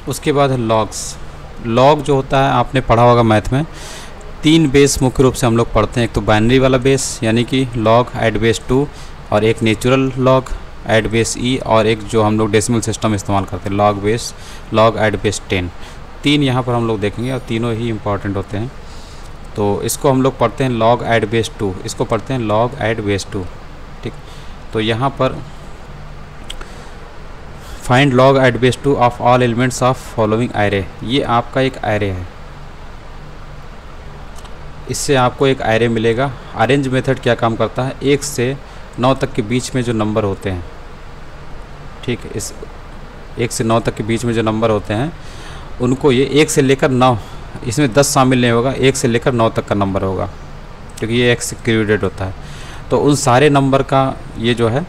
उसके बाद है लॉग्स। लॉग जो होता है आपने पढ़ा होगा मैथ में, 3 बेस मुख्य रूप से हम लोग पढ़ते हैं। एक तो बाइनरी वाला बेस यानी कि लॉग ऐड बेस 2, और एक नेचुरल लॉग ऐड बेस ई, और एक जो हम लोग डेसिमल सिस्टम इस्तेमाल करते हैं लॉग ऐड बेस 10। 3 यहाँ पर हम लोग देखेंगे और तीनों ही इम्पॉर्टेंट होते हैं। तो इसको हम लोग पढ़ते हैं लॉग ऐड बेस 2, इसको पढ़ते हैं लॉग ऐड बेस 2। ठीक, तो यहाँ पर find log at base 2 of all elements of following array. ये आपका एक एरे है, इससे आपको एक एरे मिलेगा। अरेंज मेथड क्या काम करता है, 1 से 9 तक के बीच में जो नंबर होते हैं, ठीक, इस 1 से 9 तक के बीच में जो नंबर होते हैं उनको ये 1 से लेकर 9, इसमें 10 शामिल नहीं होगा, 1 से लेकर 9 तक का नंबर होगा क्योंकि ये एक्सक्लूडेड होता है। तो उन सारे नंबर का ये जो है,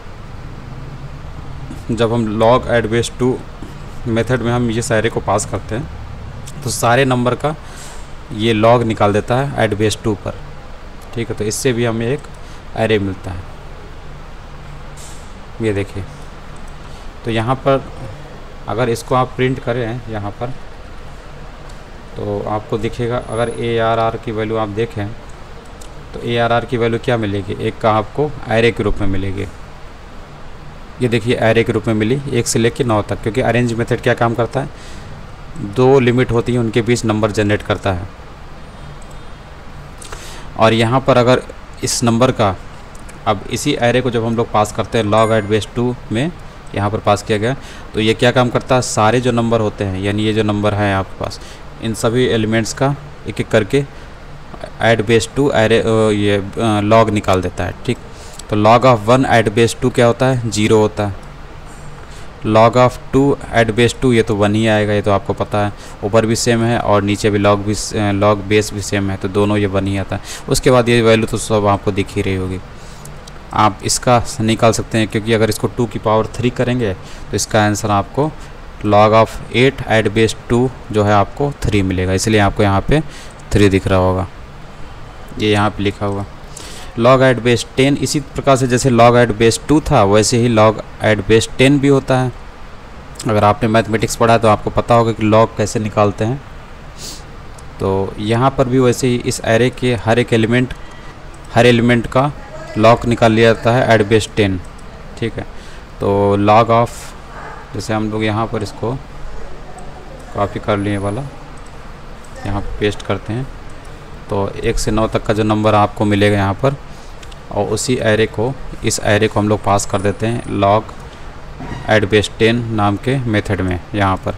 जब हम लॉग ऐड बेस 2 मेथड में हम इस एरे को पास करते हैं तो सारे नंबर का ये लॉग निकाल देता है ऐड बेस 2 पर। ठीक है, तो इससे भी हमें एक एरे मिलता है। ये देखिए, तो यहाँ पर अगर इसको आप प्रिंट करें यहाँ पर तो आपको दिखेगा, अगर ARR की वैल्यू आप देखें तो ARR की वैल्यू क्या मिलेगी, एक का आपको एरे के रूप में मिलेगी। ये देखिए एरे के रूप में मिली 1 से लेकर 9 तक, क्योंकि अरेंज मेथड क्या काम करता है, 2 लिमिट होती हैं उनके बीच नंबर जनरेट करता है। और यहाँ पर अगर इस नंबर का, अब इसी एरे को जब हम लोग पास करते हैं लॉग ऐड बेस 2 में, यहाँ पर पास किया गया, तो ये क्या काम करता है, सारे जो नंबर होते हैं, यानी ये जो नंबर है आपके पास, इन सभी एलिमेंट्स का एक एक करके ऐड बेस 2 एरे ये लॉग निकाल देता है। ठीक, तो लॉग ऑफ 1 ऐड बेस 2 क्या होता है, 0 होता है। लॉग ऑफ 2 ऐड बेस 2 ये तो 1 ही आएगा, ये तो आपको पता है। ऊपर भी सेम है और नीचे भी लॉग बेस भी सेम है, तो दोनों ये 1 ही आता है। उसके बाद ये वैल्यू तो सब आपको दिख ही रही होगी, आप इसका निकाल सकते हैं, क्योंकि अगर इसको 2 की पावर 3 करेंगे तो इसका आंसर आपको लॉग ऑफ 8 ऐड बेस 2 जो है आपको 3 मिलेगा। इसलिए आपको यहाँ पे 3 दिख रहा होगा, ये यहाँ पे लिखा हुआ। लॉग ऐड बेस 10, इसी प्रकार से जैसे लॉग ऐड बेस 2 था वैसे ही लॉग ऐड बेस 10 भी होता है। अगर आपने मैथमेटिक्स पढ़ा है तो आपको पता होगा कि लॉग कैसे निकालते हैं। तो यहाँ पर भी वैसे ही इस एरे के हर एलिमेंट का लॉग निकाल लिया जाता है ऐड बेस 10। ठीक है, तो लॉग ऑफ, जैसे हम लोग यहाँ पर इसको कॉपी कर लिए वाला यहाँ पर पेस्ट करते हैं, तो 1 से 9 तक का जो नंबर आपको मिलेगा यहाँ पर, और उसी एरे को, इस एरे को हम लोग पास कर देते हैं लॉग ऐड बेस 10 नाम के मेथड में यहाँ पर।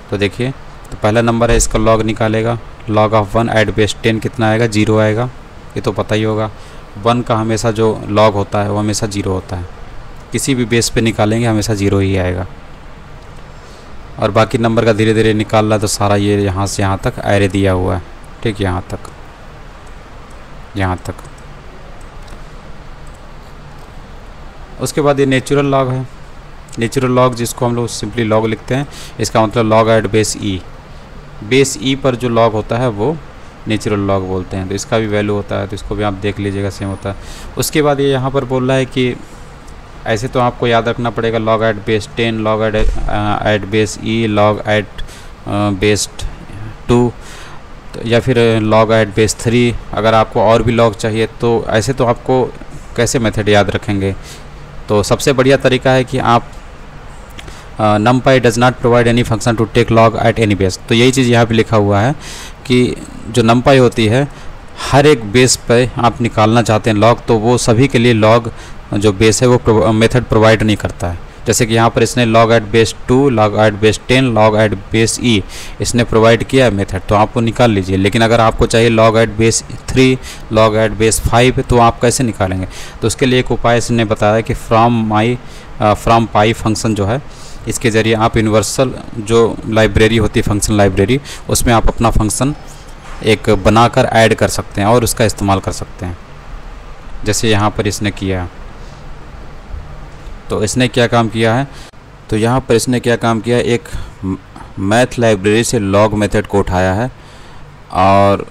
तो देखिए, तो पहला नंबर है, इसका लॉग निकालेगा। लॉग ऑफ 1 ऐड बेस 10 कितना आएगा, 0 आएगा, ये तो पता ही होगा। 1 का हमेशा जो लॉग होता है वो हमेशा 0 होता है, किसी भी बेस पे निकालेंगे हमेशा 0 ही आएगा। और बाकी नंबर का धीरे धीरे निकाल रहा है, तो सारा ये यहाँ से यहाँ तक एरे दिया हुआ है। ठीक, यहाँ तक। उसके बाद ये नेचुरल लॉग है। नेचुरल लॉग जिसको हम लोग सिंपली लॉग लिखते हैं, इसका मतलब log at base E. Base ई पर जो लॉग होता है वो नेचुरल लॉग बोलते हैं। तो इसका भी वैल्यू होता है, तो इसको भी आप देख लीजिएगा, सेम होता है। उसके बाद ये यहाँ पर बोल रहा है कि ऐसे तो आपको याद रखना पड़ेगा log at base 10, log at base e, log at base 2, या फिर लॉग ऐड बेस 3। अगर आपको और भी लॉग चाहिए तो ऐसे तो आपको कैसे मेथड याद रखेंगे, तो सबसे बढ़िया तरीका है कि आप numpy does not provide any function to take log at any base। तो यही चीज़ यहाँ पे लिखा हुआ है कि जो numpy होती है, हर एक बेस पे आप निकालना चाहते हैं लॉग, तो वो सभी के लिए लॉग जो बेस है वो मेथड प्रोवाइड नहीं करता है। जैसे कि यहाँ पर इसने log at base 2, log at base 10, log at base e इसने प्रोवाइड किया है मेथड, तो आप वो निकाल लीजिए। लेकिन अगर आपको चाहिए log at base 3, log at base 5, तो आप कैसे निकालेंगे, तो उसके लिए एक उपाय इसने बताया कि फ्रॉम पाई फंक्शन जो है, इसके ज़रिए आप यूनिवर्सल जो लाइब्रेरी होती है, फंक्शन लाइब्रेरी, उसमें आप अपना फंक्शन एक बनाकर ऐड कर सकते हैं और उसका इस्तेमाल कर सकते हैं, जैसे यहाँ पर इसने किया। तो इसने क्या काम किया है, तो यहाँ पर इसने क्या काम किया है, एक मैथ लाइब्रेरी से लॉग मेथड को उठाया है और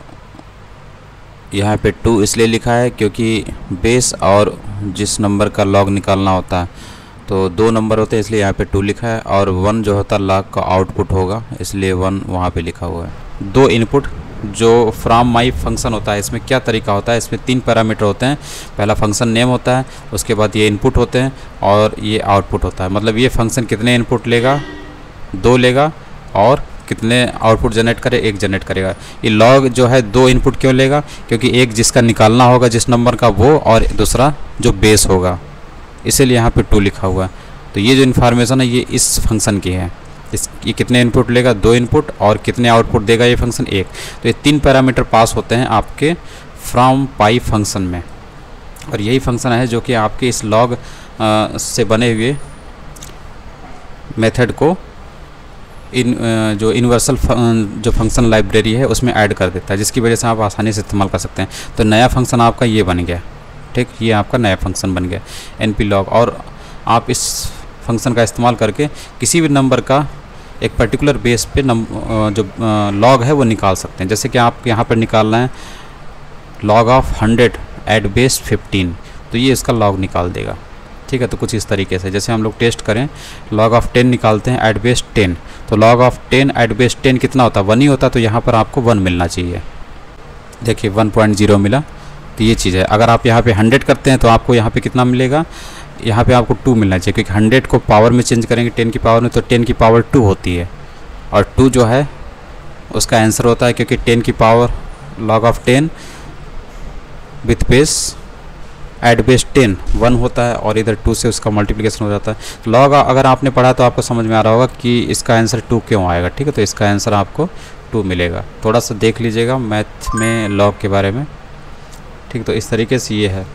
यहाँ पे 2 इसलिए लिखा है क्योंकि बेस और जिस नंबर का लॉग निकालना होता है तो 2 नंबर होते हैं इसलिए यहाँ पे 2 लिखा है, और 1 जो होता है लॉग का आउटपुट होगा इसलिए 1 वहाँ पे लिखा हुआ है। 2 इनपुट जो फ्रॉम माई फंक्शन होता है, इसमें क्या तरीका होता है, इसमें 3 पैरामीटर होते हैं। पहला फंक्शन नेम होता है, उसके बाद ये इनपुट होते हैं और ये आउटपुट होता है। मतलब ये फंक्शन कितने इनपुट लेगा, 2 लेगा, और कितने आउटपुट जनरेट करे, 1 जनरेट करेगा। ये लॉग जो है 2 इनपुट क्यों लेगा, क्योंकि एक जिसका निकालना होगा जिस नंबर का वो, और दूसरा जो बेस होगा, इसीलिए यहाँ पे 2 लिखा हुआ है। तो ये जो इन्फॉर्मेशन है ये इस फंक्शन की है। ये कितने इनपुट लेगा, 2 इनपुट, और कितने आउटपुट देगा ये फंक्शन, 1। तो ये 3 पैरामीटर पास होते हैं आपके फ्रॉम पाई फंक्शन में, और यही फंक्शन है जो कि आपके इस लॉग से बने हुए मेथड को जो यूनिवर्सल जो फंक्शन लाइब्रेरी है उसमें ऐड कर देता है, जिसकी वजह से आप आसानी से इस्तेमाल कर सकते हैं। तो नया फंक्शन आपका ये बन गया, ठीक, ये आपका नया फंक्शन बन गया np log। और आप इस फंक्शन का इस्तेमाल करके किसी भी नंबर का एक पर्टिकुलर बेस पे जो लॉग है वो निकाल सकते हैं। जैसे कि आप यहाँ पर निकालना है log ऑफ 100 एट बेस 15, तो ये इसका लॉग निकाल देगा, ठीक है। तो कुछ इस तरीके से जैसे हम लोग टेस्ट करें, log ऑफ 10 निकालते हैं एट बेस 10, तो log ऑफ 10 एट बेस 10 कितना होता है, 1 ही होता है। तो यहाँ पर आपको 1 मिलना चाहिए, देखिए 1.0 मिला। तो ये चीज़ है। अगर आप यहाँ पे 100 करते हैं तो आपको यहाँ पे कितना मिलेगा, यहाँ पे आपको 2 मिलना चाहिए, क्योंकि 100 को पावर में चेंज करेंगे 10 की पावर में, तो 10 की पावर 2 होती है, और 2 जो है उसका आंसर होता है, क्योंकि 10 की power log of 10 with base at base 10 1 होता है, और इधर 2 से उसका मल्टीप्लिकेशन हो जाता है। तो लॉग अगर आपने पढ़ा तो आपको समझ में आ रहा होगा कि इसका आंसर 2 क्यों आएगा, ठीक है। तो इसका आंसर आपको 2 मिलेगा। थोड़ा सा देख लीजिएगा मैथ में लॉग के बारे में, ठीक। तो इस तरीके से ये है।